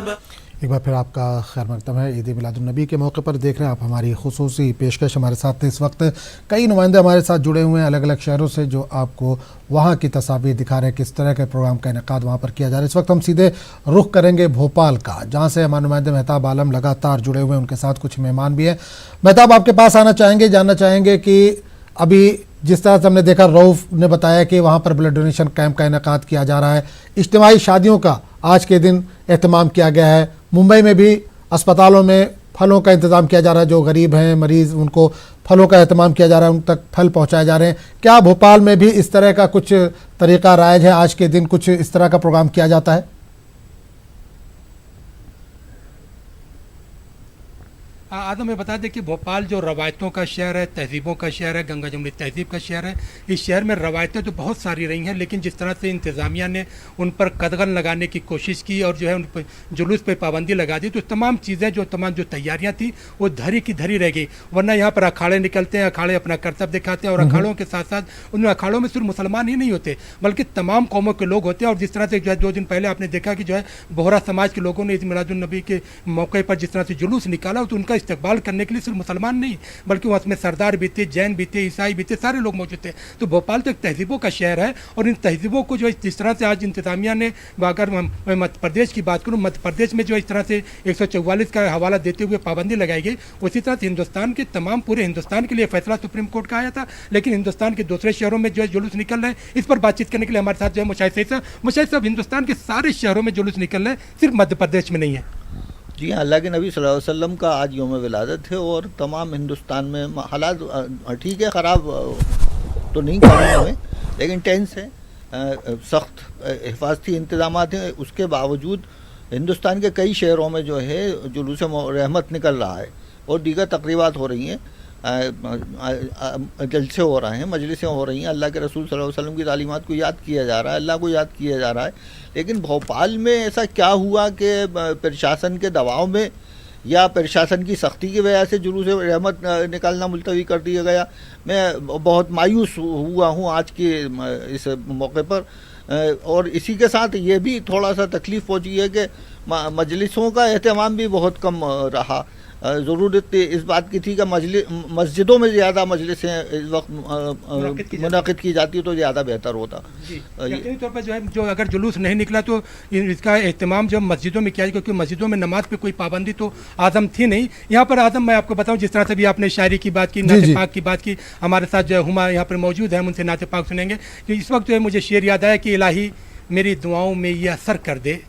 एक बार फिर आपका खैर मकदम है। ईद मिलादुन्नबी के मौके पर देख रहे हैं आप हमारी खुसूसी पेशकश। हमारे साथ इस वक्त कई नुमाइंदे हमारे साथ जुड़े हुए हैं अलग अलग शहरों से, जो आपको वहाँ की तस्वीर दिखा रहे हैं किस तरह के प्रोग्राम का इनेकाद वहाँ पर किया जा रहा है। इस वक्त हम सीधे रुख करेंगे भोपाल का, जहाँ से हमारे नुमाइंदे मेहताब आलम लगातार जुड़े हुए हैं। उनके साथ कुछ मेहमान भी हैं। मेहताब, आपके पास आना चाहेंगे, जानना चाहेंगे कि अभी जिस तरह से हमने देखा, रऊफ़ ने बताया कि वहाँ पर ब्लड डोनेशन कैंप का इनेकाद किया जा रहा है, इज्तिमाई शादियों का आज के दिन एहतमाम किया गया है। मुंबई में भी अस्पतालों में फलों का इंतज़ाम किया जा रहा है, जो गरीब हैं मरीज़ उनको फलों का एहतमाम किया जा रहा है, उन तक फल पहुँचाए जा रहे हैं। क्या भोपाल में भी इस तरह का कुछ तरीका राइज है, आज के दिन कुछ इस तरह का प्रोग्राम किया जाता है? आदम मैं बता दें कि भोपाल जो रवायतों का शहर है, तहजीबों का शहर है, गंगा जमुनी तहजीब का शहर है। इस शहर में रवायतें तो बहुत सारी रही हैं, लेकिन जिस तरह से इंतज़ामिया ने उन पर कदगन लगाने की कोशिश की और जो है उन पर जुलूस पे पाबंदी लगा दी, तो तमाम चीज़ें जो तैयारियाँ थी वो धरी की धरी रह गई। वरना यहाँ पर अखाड़े निकलते हैं, अखाड़े अपना कर्तव्य दिखाते हैं, और अखाड़ों के साथ साथ उन अखाड़ों में सिर्फ मुसलमान ही नहीं होते बल्कि तमाम कौमों के लोग होते हैं। और जिस तरह से जो है 2 दिन पहले आपने देखा कि जो है बोहरा समाज के लोगों ने ईद मिलादुन्नबी के मौके पर जिस तरह से जुलूस निकाला, तो उनका इस्तकबाल करने के लिए सिर्फ मुसलमान नहीं बल्कि वहाँ में सरदार भी थे, जैन भी थे, ईसाई भी थे, सारे लोग मौजूद थे। तो भोपाल तो एक तहजीबों का शहर है, और इन तहजीबों को जो जिस तरह से आज इंतजामिया ने, अगर मैं मध्य प्रदेश की बात करूँ, मध्य प्रदेश में जो इस तरह से 144 का हवाला देते हुए पाबंदी लगाई गई, उसी तरह से हिंदुस्तान के तमाम पूरे हिंदुस्तान के लिए फैसला सुप्रीम कोर्ट का आया था। लेकिन हिंदुस्तान के दूसरे शहरों में जो है जुलूस निकल रहे हैं, इस पर बातचीत करने के लिए हमारे साथ जो है मुशाहिद साहब, हिंदुस्तान के सारे शहरों में जुलूस निकल रहे हैं, सिर्फ मध्य प्रदेश में नहीं है। जी हाँ, अल्लाह के नबी सल्लल्लाहु अलैहि वसल्लम का आज यौम विलादत है, और तमाम हिंदुस्तान में हालात ठीक है, ख़राब तो नहीं कहूँगा मैं, लेकिन टेंस है, सख्त हिफाजती इंतजामात हैं। उसके बावजूद हिंदुस्तान के कई शहरों में जो है जुलूस रहमत निकल रहा है, और दीगर तकरीबात हो रही हैं, जलसे हो रहे हैं, मजलिसें हो रही हैं। अल्लाह के रसूल सल्लल्लाहु अलैहि वसल्लम की तालीमात को याद किया जा रहा है, अल्लाह को याद किया जा रहा है। लेकिन भोपाल में ऐसा क्या हुआ कि प्रशासन के दबाव में या प्रशासन की सख्ती की वजह से जुलूस रहमत निकालना मुलतवी कर दिया गया? मैं बहुत मायूस हुआ हूँ आज के इस मौके पर। और इसी के साथ ये भी थोड़ा सा तकलीफ़ पहुँची है कि मजलिसों का एहतमाम भी बहुत कम रहा। ज़रूरत इस बात की थी कि मस्जिदों में ज़्यादा मजलिसें इस वक्त मुनाकिद की जाती तो ज़्यादा बेहतर होता। यकीनी तौर पर जो अगर जुलूस नहीं निकला तो इसका एहतमाम जो मस्जिदों में किया, क्योंकि मस्जिदों में नमाज पे कोई पाबंदी तो आज़म थी नहीं। यहाँ पर आज़म मैं आपको बताऊँ, जिस तरह से भी आपने शायरी की बात की, नाते पाक की बात की, हमारे साथ जो है हुमा यहाँ पर मौजूद है, हम उनसे नाते पाक सुनेंगे। कि इस वक्त जो है मुझे शेर याद आया कि इलाही मेरी दुआओं में ये असर कर दे,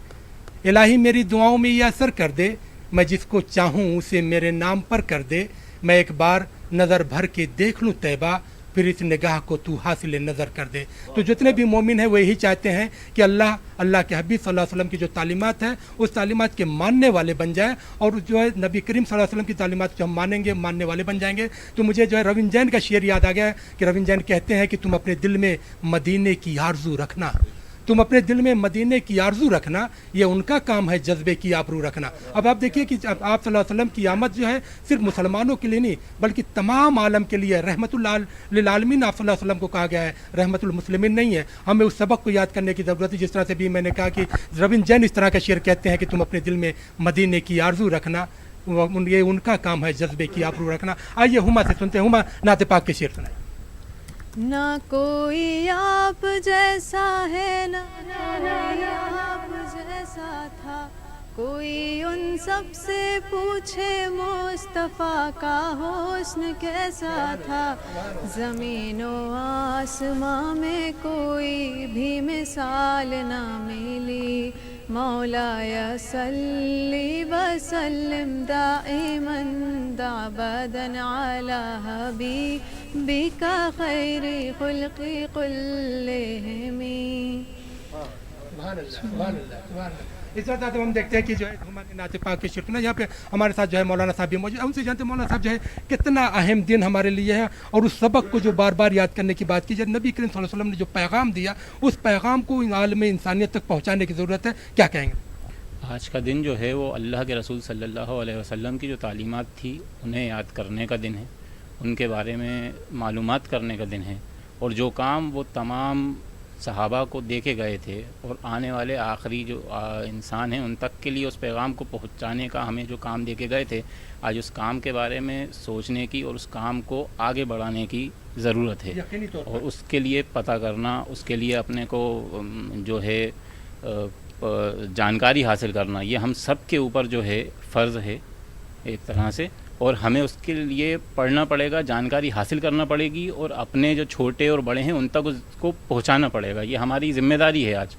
इलाही मेरी दुआओं में ये असर कर दे, मैं जिसको चाहूँ उसे मेरे नाम पर कर दे, मैं एक बार नज़र भर के देख लूँ तैबा, फिर इस निगाह को तू हासिल नज़र कर दे। तो जितने भी मोमिन हैं वो यही चाहते हैं कि अल्लाह के हबीब सल्लल्लाहु अलैहि वसल्लम की जो तालीमात है उस तालीमात के मानने वाले बन जाए, और जो है नबी करीम सल्लल्लाहु अलैहि वसल्लम की तालीमात जो हम मानेंगे, मानने वाले बन जाएंगे। तो मुझे जो है रविंद्र जैन का शेर याद आ गया कि रविंद्र जैन कहते हैं कि तुम अपने दिल में मदीने की आरज़ू रखना, तुम अपने दिल में मदीने की आरजू रखना, ये उनका काम है जज्बे की आबरू रखना। अब आप देखिए कि आप सल्लल्लाहु अलैहि वसल्लम की आमद जो है सिर्फ मुसलमानों के लिए नहीं बल्कि तमाम आलम के लिए रहमतुल लिल आलमीन आप सल्लल्लाहु अलैहि वसल्लम को कहा गया है, रहमतुल मुस्लिमीन नहीं है। हमें उस सबक को याद करने की ज़रूरत है। जिस तरह से भी मैंने कहा कि रविंद्र जैन इस तरह का शेर कहते हैं कि तुम अपने दिल में मदीने की आरजू रखना, ये उनका काम है जज्बे की आबरू रखना। आइए हुमा से सुनते हैं, हुमा नाते पाक के शेर सुनाए। ना कोई आप जैसा है, ना आप जैसा था, कोई उन सब से पूछे मुस्तफ़ा का हुस्न कैसा था। ज़मीनो आसमां में कोई भी मिसाल ना मिली, मौलाया सल्ली वसल्लिम दाइमन दाबदन अला हबीबिका खैरी खुल्क़ि कुल्लिहिमी। इस तरह से हम देखते हैं कि जो है हमारे नाते पाक के शिरकना यहाँ पे हमारे साथ जो है मौलाना साहब भी मौजूद, उनसे जानते हैं मौलाना साहब जो है कितना अहम दिन हमारे लिए है, और उस सबक को जो बार बार याद करने की बात की, जब नबी करीम सल्लल्लाहु अलैहि वसल्लम ने जो पैगाम दिया उस पैगाम को आलम इंसानियत तक पहुँचाने की ज़रूरत है, क्या कहेंगे? आज का दिन जो है वो अल्लाह के रसूल सल्लल्लाहु अलैहि वसल्लम की जो तालीमात थी उन्हें याद करने का दिन है, उनके बारे में मालूमात करने का दिन है, और जो काम वो तमाम सहाबा को देके गए थे और आने वाले आखिरी जो इंसान हैं उन तक के लिए उस पैगाम को पहुंचाने का हमें जो काम देके गए थे, आज उस काम के बारे में सोचने की और उस काम को आगे बढ़ाने की ज़रूरत है। और उसके लिए पता करना, उसके लिए अपने को जो है जानकारी हासिल करना, ये हम सब के ऊपर जो है फ़र्ज़ है एक तरह से, और हमें उसके लिए पढ़ना पड़ेगा, जानकारी हासिल करना पड़ेगी और अपने जो छोटे और बड़े हैं उन तक उसको पहुंचाना पड़ेगा। ये हमारी जिम्मेदारी है आज।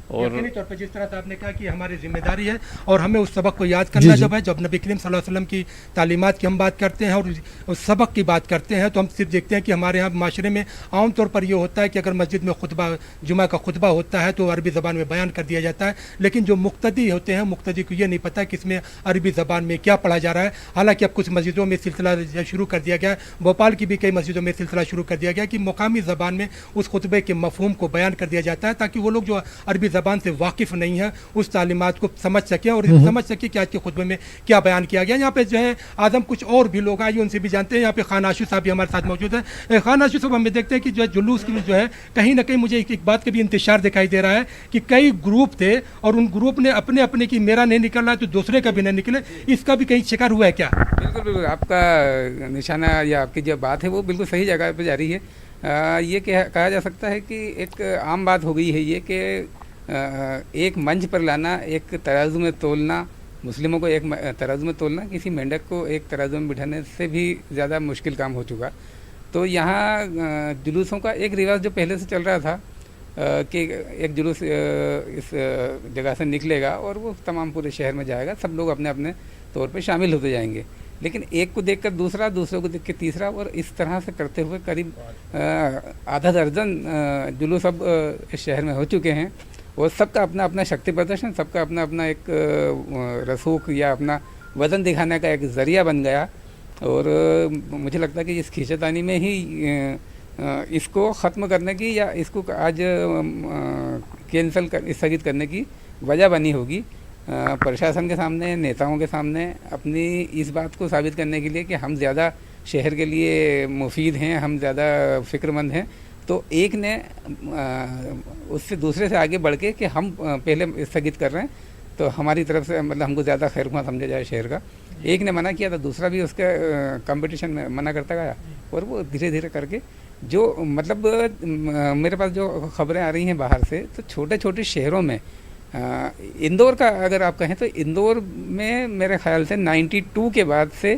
और यकीनी तौर पर जिस तरह से आपने कहा कि हमारी जिम्मेदारी है और हमें उस सबक को याद करना जब है, जब नबी करीम सल्लल्लाहु अलैहि वसल्लम की तालीमात की हम बात करते हैं और उस सबक की बात करते हैं, तो हम सिर्फ देखते हैं कि हमारे यहाँ माशरे में आम तौर पर ये होता है कि अगर मस्जिद में खुतबा, जुमा का खुतबा होता है तो अरबी ज़बान में बयान कर दिया जाता है, लेकिन जो मुक्तदी होते हैं, मुक्तदी को ये नहीं पता कि इसमें अरबी ज़बान में क्या पढ़ा जा रहा है। हालाँकि अब कुछ मस्जिदों में सिलसिला शुरू कर दिया गया है, भोपाल की भी कई मस्जिदों में सिलसिला शुरू कर दिया गया कि मुकामी ज़बान में उस खुतबे के मफ़हूम को बयान कर दिया जाता है, ताकि वो लोग जो अरबी ज़बान से वाकिफ़ नहीं है उस तालीमात को समझ सकें और समझ सकें कि आज के खुतबे में क्या बयान किया गया। यहाँ पे जो है आजम कुछ और भी लोग आए, उनसे भी जानते हैं। यहाँ पे खान आशू साहब भी हमारे साथ मौजूद है। खान आशू साहब, हमें देखते हैं कि जो है जुलूस की जो है कहीं ना कहीं मुझे एक बात का भी इंतशार दिखाई दे रहा है कि कई ग्रुप थे और उन ग्रुप ने अपने अपने की मेरा नहीं निकलना है तो दूसरे का भी नहीं निकले, इसका भी कहीं शिकार हुआ है क्या? बिल्कुल बिल्कुल, आपका निशाना या आपकी जो बात है वो बिल्कुल सही जगह पर जा रही है। ये कहा जा सकता है कि एक आम बात हो गई है ये कि एक मंच पर लाना, एक तराजू में तोलना, मुस्लिमों को एक तराजू में तोलना किसी मेंढक को एक तराजू में बिठाने से भी ज़्यादा मुश्किल काम हो चुका। तो यहाँ जुलूसों का एक रिवाज जो पहले से चल रहा था कि एक जुलूस इस जगह से निकलेगा और वो तमाम पूरे शहर में जाएगा, सब लोग अपने अपने तौर पे शामिल होते जाएंगे, लेकिन एक को देखकर दूसरा, दूसरे को देख के तीसरा, और इस तरह से करते हुए करीब आधा दर्जन जुलूस अब इस शहर में हो चुके हैं और सबका अपना अपना शक्ति प्रदर्शन, सबका अपना अपना एक रसूख या अपना वज़न दिखाने का एक ज़रिया बन गया। और मुझे लगता है कि इस खींचतानी में ही इसको ख़त्म करने की या इसको आज कैंसिल स्थगित करने की वजह बनी होगी प्रशासन के सामने, नेताओं के सामने, अपनी इस बात को साबित करने के लिए कि हम ज़्यादा शहर के लिए मुफीद हैं, हम ज़्यादा फ़िक्रमंद हैं। तो एक ने उससे दूसरे से आगे बढ़ के कि हम पहले स्थगित कर रहे हैं तो हमारी तरफ से मतलब हमको ज़्यादा खैरख्वाह समझा जाए शहर का, एक ने मना किया था, दूसरा भी उसके कंपटीशन में मना करता गया और वो धीरे धीरे करके जो मतलब मेरे पास जो खबरें आ रही हैं बाहर से, तो छोटे छोटे शहरों में इंदौर का अगर आप कहें तो इंदौर में मेरे ख्याल से 92 के बाद से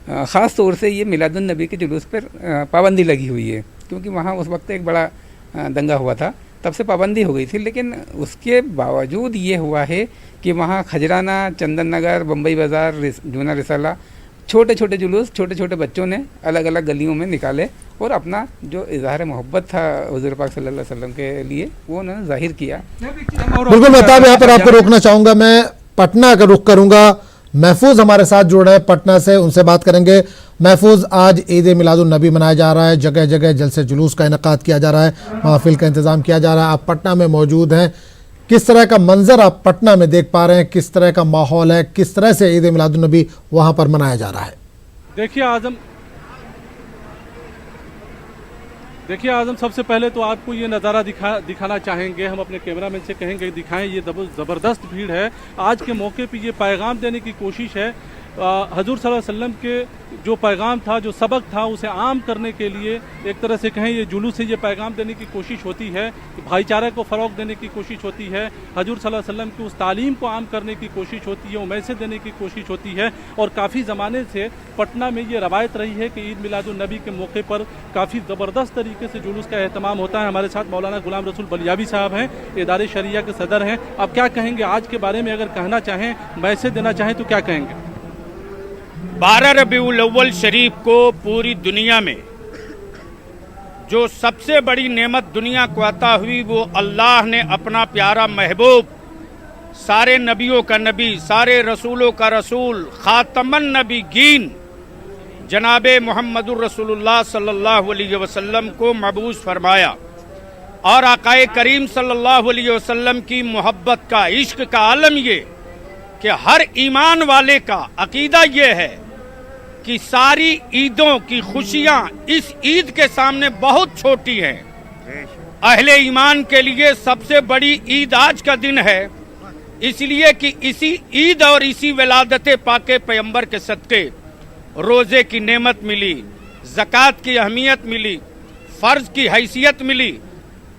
ख़ास तौर से ये मिलादुन नबी के जुलूस पर पाबंदी लगी हुई है, क्योंकि वहाँ उस वक्त एक बड़ा दंगा हुआ था, तब से पाबंदी हो गई थी। लेकिन उसके बावजूद ये हुआ है कि वहाँ खजराना, चंदन नगर, बम्बई बाज़ार, जूना रिसाला, छोटे छोटे जुलूस छोटे छोटे बच्चों ने अलग अलग गलियों में निकाले और अपना जो इज़हार मोहब्बत था हुज़ूर पाक सल्लल्लाहु अलैहि वसल्लम के लिए वो उन्होंने जाहिर किया। बिल्कुल, मैं यहाँ पर आपको रोकना चाहूँगा, मैं पटना का रुख करूँगा। महफूज हमारे साथ जुड़ रहे हैं पटना से, उनसे बात करेंगे। महफूज, आज ईद मिलादुन नबी मनाया जा रहा है, जगह जगह जलसे जुलूस का इनेकाद किया जा रहा है, महफिल का इंतज़ाम किया जा रहा है, आप पटना में मौजूद हैं, किस तरह का मंजर आप पटना में देख पा रहे हैं, किस तरह का माहौल है, किस तरह से ईद मिलादुन नबी वहाँ पर मनाया जा रहा है? देखिए आज़म, सबसे पहले तो आपको ये नज़ारा दिखाना चाहेंगे, हम अपने कैमरामैन से कहेंगे दिखाएं, ये ज़बरदस्त भीड़ है। आज के मौके पे ये पैगाम देने की कोशिश है, हजूर सल्लल्लाहु अलैहि वसल्लम के जो पैगाम था, जो सबक था, उसे आम करने के लिए एक तरह से कहें ये जुलूस से ये पैगाम देने की कोशिश होती है, भाईचारे को फ़रोग़ देने की कोशिश होती है, हजूर सल्लल्लाहु अलैहि वसल्लम की उस तालीम को आम करने की कोशिश होती है, मैसेज देने की कोशिश होती है। और काफ़ी ज़माने से पटना में ये रवायत रही है कि ईद मिलादुन नबी के मौके पर काफ़ी ज़बरदस्त तरीके से जुलूस का एहतमाम होता है। हमारे साथ मौलाना गुलाम रसूल बलियावी साहब हैं, इदारे शरिया के सदर हैं। अब क्या कहेंगे आज के बारे में, अगर कहना चाहें, मैसेज देना चाहें तो क्या कहेंगे? 12 रबीउल अव्वल शरीफ को पूरी दुनिया में जो सबसे बड़ी नेमत दुनिया को अता हुई, वो अल्लाह ने अपना प्यारा महबूब, सारे नबियों का नबी, सारे रसूलों का रसूल, खातमन नबीगीन जनाबे मुहम्मदुर रसूलुल्लाह सल्लल्लाहु अलैहि वसल्लम को मबूस फरमाया। और आकाए करीम सल्लल्लाहु अलैहि वसल्लम की मोहब्बत का, इश्क का आलम ये कि हर ईमान वाले का अकीदा ये है कि सारी ईदों की खुशियां इस ईद के सामने बहुत छोटी हैं। अहले ईमान के लिए सबसे बड़ी ईद आज का दिन है, इसलिए कि इसी ईद और इसी विलादत पाके पैगंबर के सदके रोज़े की नेमत मिली, ज़कात की अहमियत मिली, फ़र्ज़ की हैसियत मिली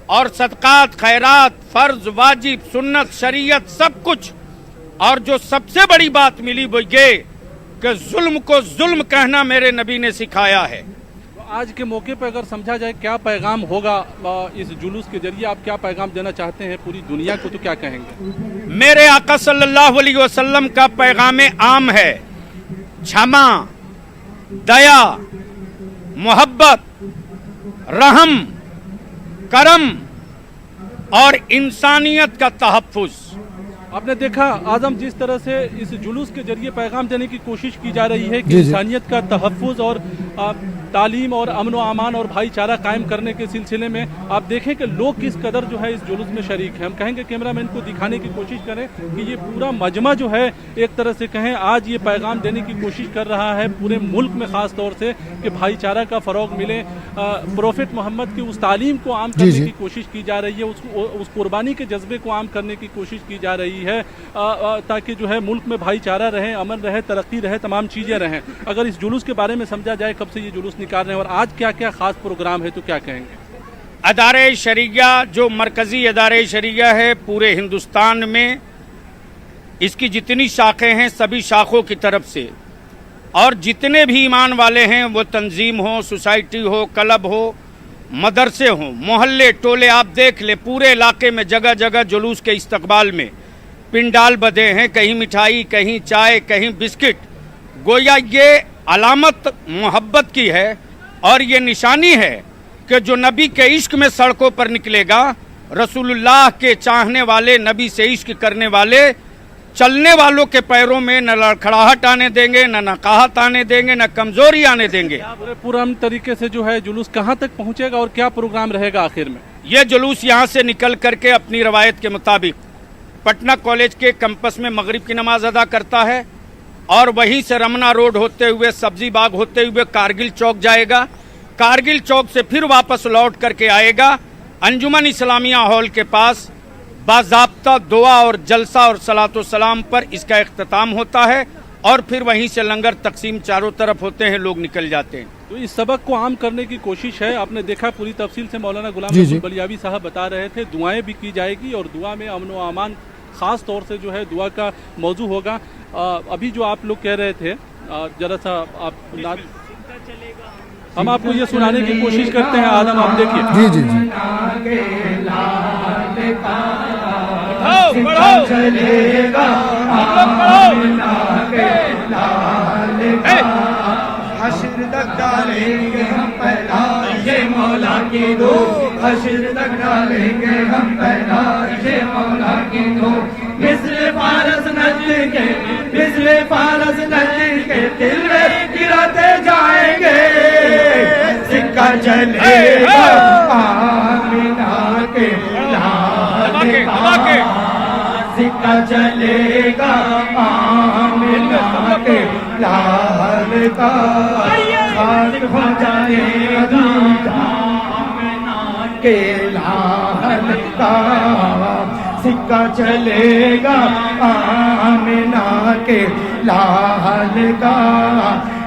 और सदक़ात, खैरात, फ़र्ज़, वाजिब, सुन्नत, शरीयत सब कुछ। और जो सबसे बड़ी बात मिली वो ये कि जुल्म को जुल्म कहना मेरे नबी ने सिखाया है। आज के मौके पर अगर समझा जाए क्या पैगाम होगा इस जुलूस के जरिए, आप क्या पैगाम देना चाहते हैं पूरी दुनिया को, तो क्या कहेंगे? मेरे आका सल्लल्लाहु अलैहि वसल्लम का पैगाम आम है, क्षमा, दया, मोहब्बत, रहम, करम और इंसानियत का तहफ़्फ़ुज़। आपने देखा आजम, जिस तरह से इस जुलूस के जरिए पैगाम देने की कोशिश की जा रही है कि इंसानियत का तहफ़्फ़ुज़ और तालीम और अमन व अमान और भाईचारा कायम करने के सिलसिले में आप देखें कि लोग किस कदर जो है इस जुलूस में शरीक हैं। हम कहेंगे कैमरामैन को दिखाने की कोशिश करें कि ये पूरा मजमा जो है एक तरह से कहें आज ये पैगाम देने की कोशिश कर रहा है पूरे मुल्क में, ख़ास तौर से कि भाईचारा का फ़रोग मिले, प्रोफेट मोहम्मद की उस तालीम को आम करने की कोशिश की जा रही है, उस कुर्बानी के जज्बे को आम करने की कोशिश की जा रही है ताकि जो है मुल्क में भाईचारा रहे, अमन रहे, तरक्की रहे, तमाम चीज़ें रहें। अगर इस जुलूस के बारे में समझा जाए कब से ये जुलूस निकाल रहे हैं और आज क्या क्या खास प्रोग्राम है, तो क्या कहेंगे? अदारे शरिया जो मरकज़ी अदारे शरिया है पूरे हिंदुस्तान में, इसकी जितनी शाखें हैं सभी शाखों की तरफ से और जितने भी ईमान वाले हैं, वो तंजीम हो, सोसाइटी हो, क्लब हो, मदरसे हों, मोहल्ले, टोले, आप देख ले पूरे इलाके में जगह जगह जुलूस के इस्तकबाल में पिंडाल बंधे हैं, कहीं मिठाई, कहीं चाय, कहीं बिस्किट। गोया ये अलामत मोहब्बत की है और ये निशानी है कि जो नबी के इश्क में सड़कों पर निकलेगा, रसूलुल्लाह के चाहने वाले, नबी से इश्क करने वाले, चलने वालों के पैरों में न लड़खड़ाहट आने देंगे, न नकाहत आने देंगे, न कमजोरी आने देंगे। पूरा तरीके से जो है जुलूस कहाँ तक पहुँचेगा और क्या प्रोग्राम रहेगा आखिर में? ये जुलूस यहाँ से निकल करके अपनी रवायत के मुताबिक पटना कॉलेज के कैंपस में मगरिब की नमाज अदा करता है और वहीं से रमना रोड होते हुए, सब्जी बाग होते हुए कारगिल चौक जाएगा, कारगिल चौक से फिर वापस लौट करके आएगा अंजुमन इस्लामिया हॉल के पास। बाज़ाब्ता दुआ और जलसा और सलातो सलाम पर इसका इख्तिताम होता है और फिर वहीं से लंगर तकसीम चारों तरफ होते हैं, लोग निकल जाते हैं। तो इस सबक को आम करने की कोशिश है। आपने देखा पूरी तफसील से मौलाना गुलाम बलियावी साहब बता रहे थे, दुआएं भी की जाएगी और दुआ में अमन व अमान ख़ास तौर से जो है दुआ का मौजू होगा। अभी जो आप लोग कह रहे थे जरा सा आप हम आपको ये सुनाने की कोशिश करते हैं। आदम आप देखिए। जी जी जी। हश्र तक डालेंगे हम पहला ये मौला की दो, हश्र तक डालेंगे हम पहला ये मौला की दो। मिस्र फारस नजर के, मिस्र फारस नजर के दिल में गिराते जाएंगे, सिक्का चलेगा आमिना के लाल का, सिक्का चलेगा आमिना के लाल का, खालिक हो जाएगा आमिना के लाल का, सिक्का चलेगा आमिना के लाल का।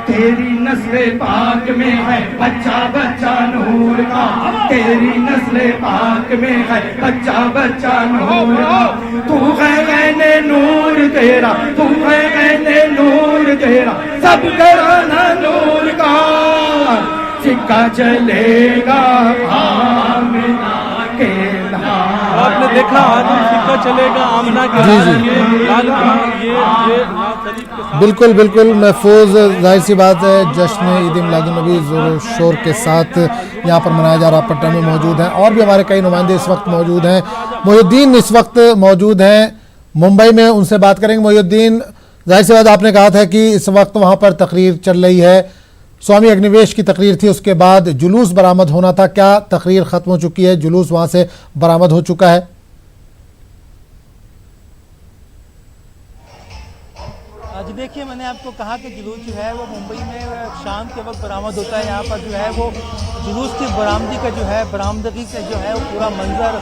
तेरी नस्ल पाक में है बच्चा बच्चा नूर का, तेरी नस्ल पाक में है बच्चा बच्चा नूर का। तू है मैंने नूर तेरा, तू है मैंने नूर तेरा, सब घराना नूर का, सिक्का चलेगा आमिना के लाल। आपने देखा आदम सिक्का चलेगा आमना के लाल का, ये बिल्कुल बिल्कुल महफूज। जाहिर सी बात है जश्न ईद मिलादुन्नबी ज़ोर शोर के साथ यहाँ पर मनाया जा रहा, पटना में मौजूद हैं और भी हमारे कई नुमाइंदे इस वक्त मौजूद हैं। मोहिउद्दीन इस वक्त मौजूद हैं मुंबई में, उनसे बात करेंगे। मोहिउद्दीन, जाहिर सी बात आपने कहा था कि इस वक्त वहाँ पर तकरीर चल रही है, स्वामी अग्निवेश की तकरीर थी, उसके बाद जुलूस बरामद होना था, क्या तकरीर ख़त्म हो चुकी है, जुलूस वहाँ से बरामद हो चुका है? जी देखिए, मैंने आपको कहा कि जुलूस जो है वो मुंबई में शाम के वक्त बरामद होता है। यहाँ पर जो है वो जुलूस की बरामदी का जो है बरामदगी का जो है वो पूरा मंजर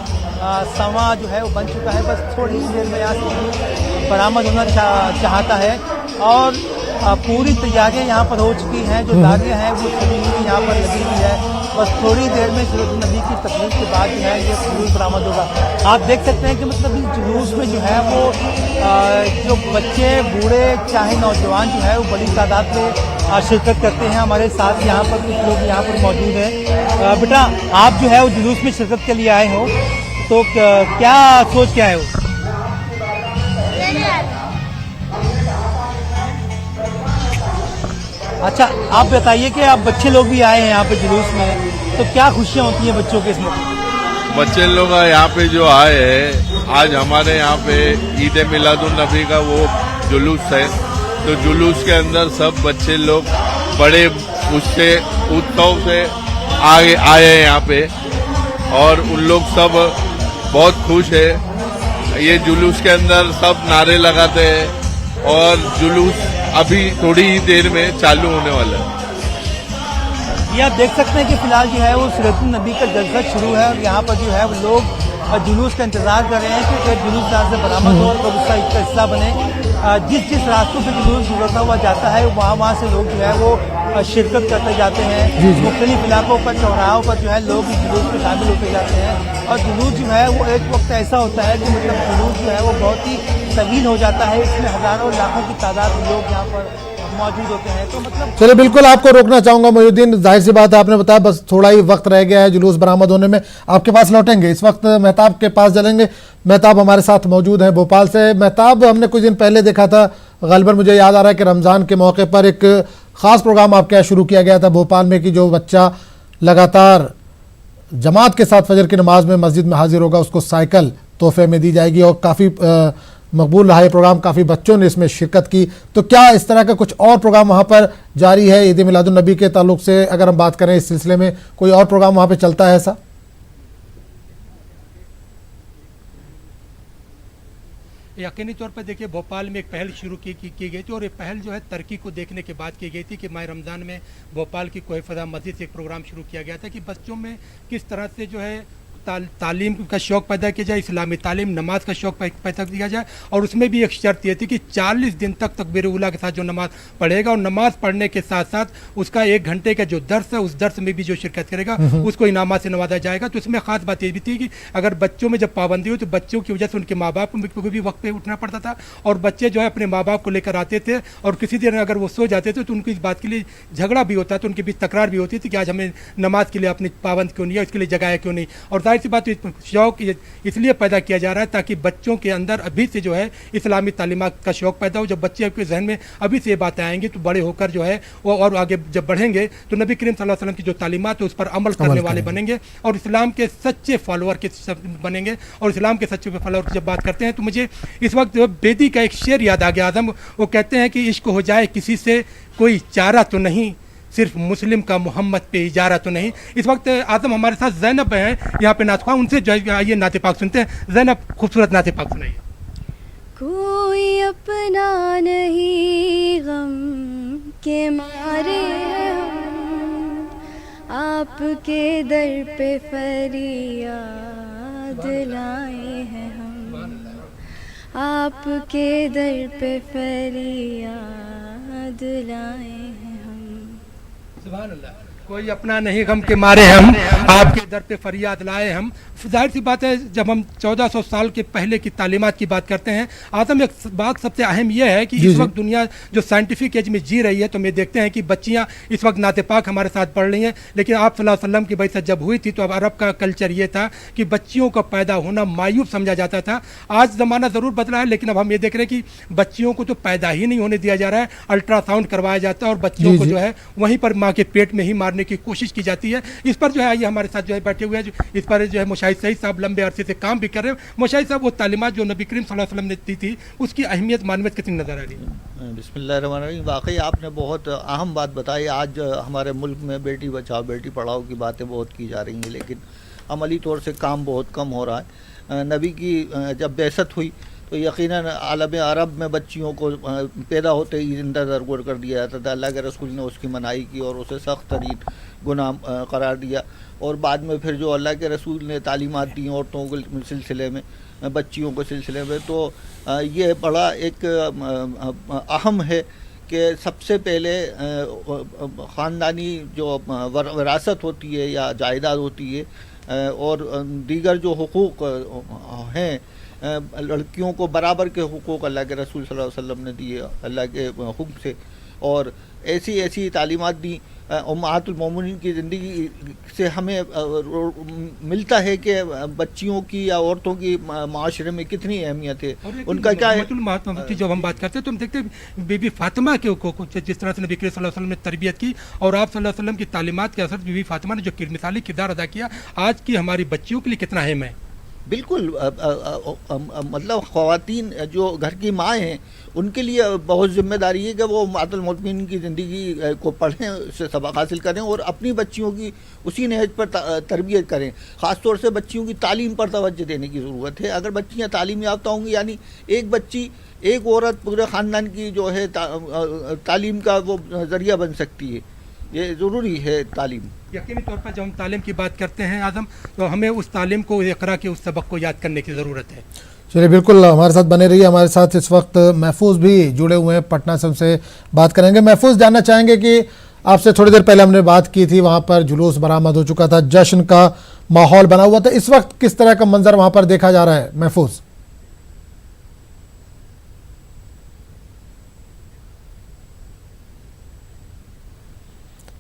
समा जो है वो बन चुका है। बस थोड़ी ही देर में यहाँ से जुलूस बरामद होना चाहता है और पूरी तैयारियाँ यहाँ पर हो चुकी हैं। जो दागियाँ हैं वो सभी यहाँ पर लगी हुई है। बस थोड़ी देर में सूरज नबी की तकलीफ के बाद जो है ये जुलूस बरामद होगा। आप देख सकते हैं कि मतलब इस जुलूस में जो है वो जो बच्चे बूढ़े चाहे नौजवान जो है वो बड़ी तादाद में शिरकत करते हैं। हमारे साथ यहाँ पर कुछ लोग यहाँ पर मौजूद हैं। बेटा, आप जो है वो जुलूस में शिरकत के लिए आए हो, तो क्या सोच के आए हो? अच्छा, आप बताइए कि आप बच्चे लोग भी आए हैं यहाँ पे जुलूस में, तो क्या खुशियाँ होती हैं बच्चों के इसमें? बच्चे लोग यहाँ पे जो आए हैं, आज हमारे यहाँ पे ईद मिलादुन नबी का वो जुलूस है, तो जुलूस के अंदर सब बच्चे लोग बड़े उससे उत्सव से आए हैं यहाँ पे, और उन लोग सब बहुत खुश है। ये जुलूस के अंदर सब नारे लगाते हैं और जुलूस अभी थोड़ी ही देर में चालू होने वाला है। ये आप देख सकते हैं कि फिलहाल जो है वो सीरतुन नबी का जलसा शुरू है और यहाँ पर जो है वो लोग जुलूस का इंतजार कर रहे हैं कि जुलूस जहाँ से बरामद हो और लोग उसका एक हिस्सा बने। जिस जिस रास्तों पे जुलूस गुजरता हुआ जाता है वहाँ से लोग जो है वो शिरकत करते जाते हैं। मुख्तलिफ इलाकों पर चौराहों पर जो है लोग इस जुलूस में शामिल होते जाते हैं और जुलूस जो है वो एक वक्त ऐसा होता है कि मतलब जुलूस जो है वो बहुत ही तवील हो जाता है। इसमें हजारों लाखों की तादाद में लोग यहाँ पर मौजूद होते हैं। तो मतलब चलिए, बिल्कुल आपको रोकना चाहूंगा मोहिउद्दीन, जाहिर सी बात है आपने बताया बस थोड़ा ही वक्त रह गया है जुलूस बरामद होने में। आपके पास लौटेंगे, इस वक्त मेहताब के पास चलेंगे। मेहताब हमारे साथ मौजूद हैं भोपाल से। मेहताब, हमने कुछ दिन पहले देखा था, गालिबन मुझे याद आ रहा है कि रमज़ान के मौके पर एक ख़ास प्रोग्राम आपके यहाँ शुरू किया गया था भोपाल में कि जो बच्चा लगातार जमात के साथ फजर की नमाज में मस्जिद में हाजिर होगा उसको साइकिल तोहफे में दी जाएगी, और काफ़ी मकबूल रहा ये प्रोग्राम, काफ़ी बच्चों ने इसमें शिरकत की। तो क्या इस तरह का कुछ और प्रोग्राम वहाँ पर जारी है ईद मिलादुन नबी के ताल्लुक से? अगर हम बात करें इस सिलसिले में कोई और प्रोग्राम वहाँ पे चलता है ऐसा? यकीनी तौर पर देखिए, भोपाल में एक पहल शुरू की गई थी और ये पहल जो है तरक्की को देखने के बाद की गई थी कि माह रमज़ान में भोपाल की कोई फजा मस्जिद से एक प्रोग्राम शुरू किया गया था कि बच्चों में किस तरह से जो है तालीम का शौक़ पैदा किया जाए, इस्लामी तालीम, नमाज का शौक़ पैदा किया जाए। और उसमें भी एक शर्त ये थी कि 40 दिन तक तकबीर-उल-ऊला के साथ जो नमाज पढ़ेगा और नमाज पढ़ने के साथ साथ उसका 1 घंटे का जो दर्स है उस दर्स में भी जो शिरकत करेगा उसको इनामात से नवाजा जाएगा। तो इसमें ख़ास बात ये भी थी कि अगर बच्चों में जब पाबंदी हो तो बच्चों की वजह से उनके माँ बाप को भी वक्त पर उठना पड़ता था और बच्चे जो है अपने माँ बाप को लेकर आते थे और किसी दिन अगर वो सो जाते थे तो उनको इस बात के लिए झगड़ा भी होता था, उनके बीच तकरार भी होती थी कि आज हमें नमाज के लिए अपनी पाबंद क्यों नहीं है, इसके लिए जगाया क्यों नहीं। और जाहिर सी बात शौक़ इसलिए पैदा किया जा रहा है ताकि बच्चों के अंदर अभी से जो है इस्लामी तालीमात का शौक़ पैदा हो। जब बच्चे के जहन में अभी से ये बातें आएंगी तो बड़े होकर जो है वो और आगे जब बढ़ेंगे तो नबी करीम सल्लल्लाहु अलैहि वसल्लम की जो तालीमात है उस पर अमल करने वाले बनेंगे और इस्लाम के सच्चे फॉलोअर के बनेंगे। और इस्लाम के सच्चे फॉलोअर की जब बात करते हैं तो मुझे इस वक्त बेदी का एक शेर याद आ गया आज़म, वो कहते हैं कि इश्क हो जाए किसी से कोई चारा तो नहीं, सिर्फ मुस्लिम का मोहम्मद पे इजारा तो नहीं। इस वक्त आज़म हमारे साथ जैनब हैं यहाँ पे नात ख्वाह, उनसे आइए नाते पाक सुनते हैं। जैनब, खूबसूरत नाते पाक सुनाइए। कोई अपना नहीं गम के मारे हम, आपके दर पे फरियाद लाए हैं हम, आपके दर पे फरियाद लाए हैं हम। सुभान अल्लाह। कोई अपना नहीं गम के मारे हम, आपके दर पे फरियाद लाए हम। जाहिर सी बात है जब हम 1400 साल के पहले की तालीमात की बात करते हैं आदम, एक बात सबसे अहम यह है कि इस वक्त दुनिया जो साइंटिफिक एज में जी रही है तो मैं देखते हैं कि बच्चियां इस वक्त नाते पाक हमारे साथ पढ़ रही हैं, लेकिन आप सल्लल्लाहु अलैहि वसल्लम की बैत जब हुई थी तो अब अरब का कल्चर ये था कि बच्चियों का पैदा होना मायूब समझा जाता था। आज ज़माना ज़रूर बदला है लेकिन अब हम ये देख रहे हैं कि बच्चियों को तो पैदा ही नहीं होने दिया जा रहा है, अल्ट्रासाउंड करवाया जाता है और बच्चियों को जो है वहीं पर माँ के पेट में ही मारने की कोशिश की जाती है। इस पर जो है ये हमारे साथ जो है बैठे हुए हैं, इस पर जो है मुशाहिद सईद साहब लंबे अरसे से काम भी कर रहे हैं। मुशाहिद साहब, वो तालीमात जो नबी करीम सल्लल्लाहु अलैहि वसल्लम ने दी थी उसकी अहमियत मानवियत कितनी नज़र आ रही है? बिस्मिल्लाहिर्रहमानिर्रहीम, वाकई आपने बहुत अहम बात बताई। आज हमारे मुल्क में बेटी बचाओ बेटी पढ़ाओ की बातें बहुत की जा रही हैं लेकिन अमली तौर से काम बहुत कम हो रहा है। नबी की जब बेइज्जत हुई तो यकीनन आलम अरब में बच्चियों को पैदा होते ही जिंदा दरगोर कर दिया जाता था। अल्लाह के रसूल ने उसकी मनाही की और उसे सख्त तरीन गुनाह करार दिया। और बाद में फिर जो अल्लाह के रसूल ने तालीमात दी औरतों के सिलसिले में, बच्चियों के सिलसिले में, तो ये बड़ा एक अहम है कि सबसे पहले ख़ानदानी जो विरासत होती है या जायदाद होती है और दीगर जो हुकूक़ हैं, लड़कियों को बराबर के हुकूक़ अल्लाह के रसूल सल्लल्लाहु अलैहि वसल्लम ने दिए अल्लाह के हुक्म से। और ऐसी तालीमात दी उम्महातुल मोमिनीन की ज़िंदगी से हमें मिलता है कि बच्चियों की या औरतों की माशरे में कितनी अहमियत है, उनका क्या है। जब हम बात करते हैं तो हम देखते हैं बीबी फातिमा के को जिस तरह से नबी करीम सल्लल्लाहु अलैहि वसल्लम ने तरबियत की और आप सल्लल्लाहु अलैहि वसल्लम की तालीमात के असर बीबी फातिमा ने जो मिसाली किरदार अदा किया, आज की हमारी बच्चियों के लिए कितना अहम है। बिल्कुल, मतलब ख़वातीन जो घर की माँ हैं उनके लिए बहुत ज़िम्मेदारी है कि वो उम्महातुल मोमिनीन की ज़िंदगी को पढ़ें, उससे सबक हासिल करें और अपनी बच्चियों की उसी नहज पर तरबियत करें। ख़ास तौर से बच्चियों की तालीम पर तवज्जो देने की ज़रूरत है। अगर बच्चियाँ तालीम याफ्ता होंगी, यानी एक बच्ची, एक औरत पूरे ख़ानदान की जो है तालीम का वो ज़रिया बन सकती है। ये ज़रूरी है तालीम। यकीनी तौर पर जब हम तालीम की बात करते हैं आदम, तो हमें उस तालीम को, इक़रा के उस सबक को याद करने की ज़रूरत है। चलिए, बिल्कुल हमारे साथ बने रहिए। हमारे साथ इस वक्त महफूज भी जुड़े हुए हैं, पटना से उनसे बात करेंगे। महफूज, जानना चाहेंगे कि आपसे थोड़ी देर पहले हमने बात की थी, वहाँ पर जुलूस बरामद हो चुका था, जश्न का माहौल बना हुआ था, इस वक्त किस तरह का मंजर वहाँ पर देखा जा रहा है महफूज?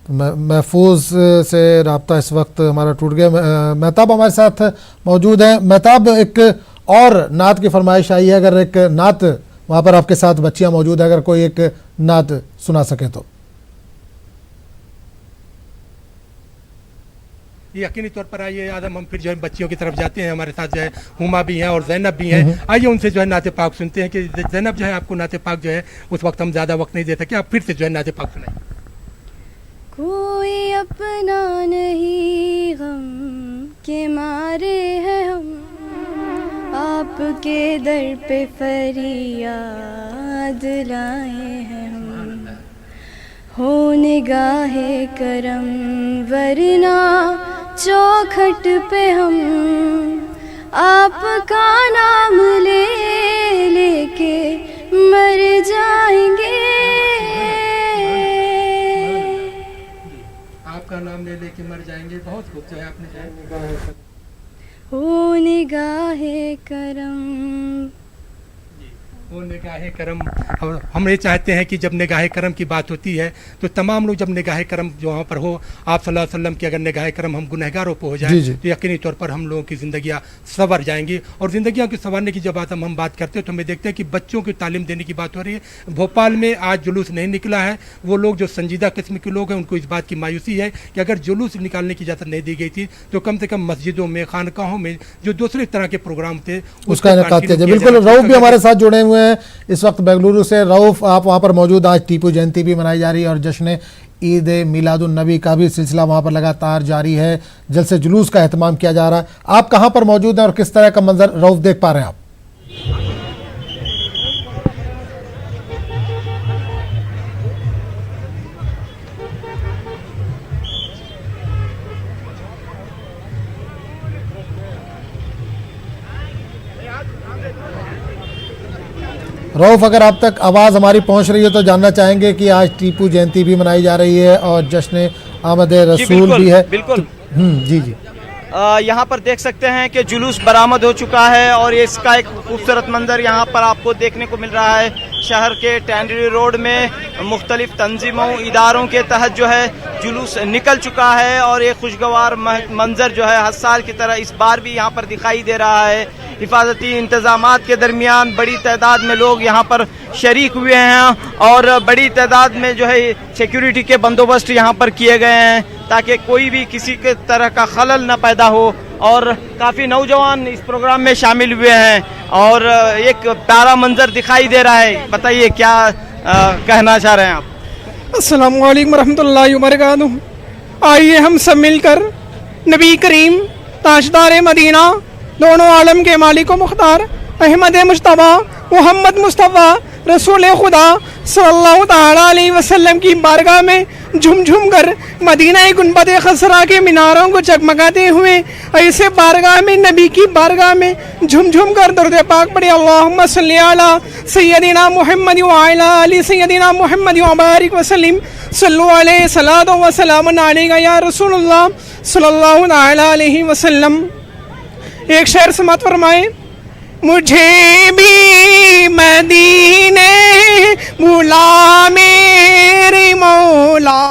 महफूज से रब्ता इस वक्त हमारा टूट गया। मेहताब हमारे साथ मौजूद हैं। मेहताब, एक और नात की फरमाइश आई है, अगर एक नात वहाँ पर आपके साथ बच्चियाँ मौजूद है, अगर कोई एक नात सुना सके तो। यकीनी तौर पर आइए आदम, हम फिर जो है बच्चियों की तरफ जाते हैं। हमारे साथ जो है हुमा भी हैं और जैनब भी हैं। आइए उनसे जो है नाते पाक सुनते हैं कि जैनब जो है आपको नाते पाक जो है उस वक्त हम ज़्यादा वक्त नहीं दे सके, आप फिर से जो है नाते पाक सुनाएं। कोई अपना नहीं गम के मारे हैं हम, आपके दर पे फरियाद लाए हैं हम। हो निगाहे करम वरना चौखट पे हम आपका नाम ले लेके मर जाएंगे। आपका नाम ले लेके मर जाएंगे। बहुत खूब जो है आपने हो निगाहे करम, वो निगाहे करम। और हम ये चाहते हैं कि जब निगाहे करम की बात होती है तो तमाम लोग जब निगाहे करम जो वहाँ पर हो, आप सल्लल्लाहु अलैहि वसल्लम की अगर निगाहे करम हम गुनहगारों पर हो जाए तो यकीनी तौर पर हम लोगों की ज़िंदगियाँ संवर जाएंगी। और ज़िंदगियों के संवरने की जब बात हम बात करते हैं तो हमें देखते हैं कि बच्चों की तालीम देने की बात हो रही है। भोपाल में आज जुलूस नहीं निकला है। वो लोग जो संजीदा किस्म के लोग हैं उनको इस बात की मायूसी है कि अगर जुलूस निकालने की इजाज़त नहीं दी गई थी तो कम से कम मस्जिदों में, खानकाहों में जो दूसरे तरह के प्रोग्राम थे उसका इनेकाद किया जाए। बिल्कुल, रऊफ भी हमारे साथ जुड़े हुए हैं इस वक्त बेंगलुरु से। रऊफ, आप वहाँ पर मौजूद, आज टीपू जयंती भी मनाई जा रही है और जश्न ईद मिलादुन नबी का भी सिलसिला वहाँ पर लगातार जारी है। जल्द से जुलूस का एहतमाम किया जा रहा है। आप कहाँ पर मौजूद हैं और किस तरह का मंजर रऊफ देख पा रहे हैं आप? रऊफ, अगर आप तक आवाज़ हमारी पहुंच रही है तो जानना चाहेंगे कि आज टीपू जयंती भी मनाई जा रही है और जश्न आमद रसूल भी है। बिल्कुल, जी जी। यहाँ पर देख सकते हैं कि जुलूस बरामद हो चुका है और इसका एक खूबसूरत मंजर यहाँ पर आपको देखने को मिल रहा है। शहर के टैंडरी रोड में मुख्तलिफ तंजीमों, इदारों के तहत जो है जुलूस निकल चुका है और एक खुशगवार मंजर जो है हर साल की तरह इस बार भी यहाँ पर दिखाई दे रहा है। हिफाजती इंतजामात के दरमियान बड़ी तादाद में लोग यहाँ पर शरीक हुए हैं और बड़ी तादाद में जो है सिक्योरिटी के बंदोबस्त यहाँ पर किए गए हैं ताकि कोई भी किसी के तरह का खलल न पैदा हो। और काफ़ी नौजवान इस प्रोग्राम में शामिल हुए हैं और एक प्यारा मंजर दिखाई दे रहा है। बताइए क्या कहना चाह रहे हैं आप? अस्सलामु अलैकुम रहमतुल्लाहि व बरकातुहू। आइए हम सब मिलकर नबी करीम ताजदार मदीना, दोनों आलम के मालिक व मुख्तार अहमद मुश्तबा मोहम्मद मुस्तफ़ा रसूल खुदा सल्लल्लाहु ताला अलैहि वसल्लम की बारगाह में झूम झूम कर मदीना गुंबद खसरा के मीनारों को जगमगाते हुए ऐसे बारगाह में नबी की बारगाह में झूम झूम कर दरूद पाक पढ़े। अल्लाहुम्मा सल्ली अला सय्यदिना मुहम्मद व अला अली सय्यदिना मुहम्मद व बारिक वसल्लिम सल्लु अलैहि सलातो व सलामुन अलैका या रसूलुल्लाह सल्लल्लाहु ताला अलैहि वसल्लम। एक शेर समात फरमाए, मुझे भी मदीने बुला मेरे मौला,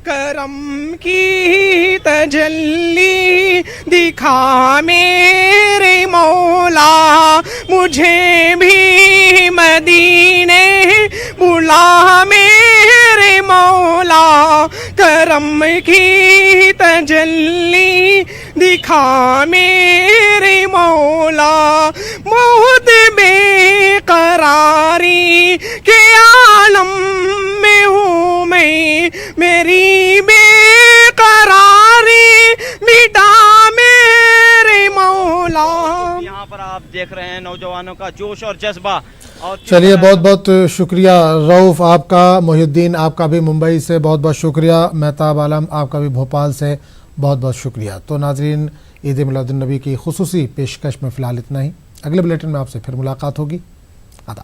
करम की तजल्ली दिखा मेरे मौला, मुझे भी मदीने बुला मेरे मौला, करम की तजल्ली दिखा मेरे मौला, मौत बेकरारी के आलम में हूँ मैं, मेरी बेकरारी मिटा मेरे मौला। यहाँ पर आप देख रहे हैं नौजवानों का जोश और जज्बा। और चलिए बहुत बहुत शुक्रिया रऊफ़ आपका, मोहिउद्दीन आपका भी मुंबई से बहुत बहुत शुक्रिया, मेहताब आलम आपका भी भोपाल से बहुत बहुत शुक्रिया। तो नाजरीन, ईद मिलादुन नबी की खुसूसी पेशकश में फ़िलहाल इतना ही। अगले बुलेटिन में आपसे फिर मुलाकात होगी। आदा।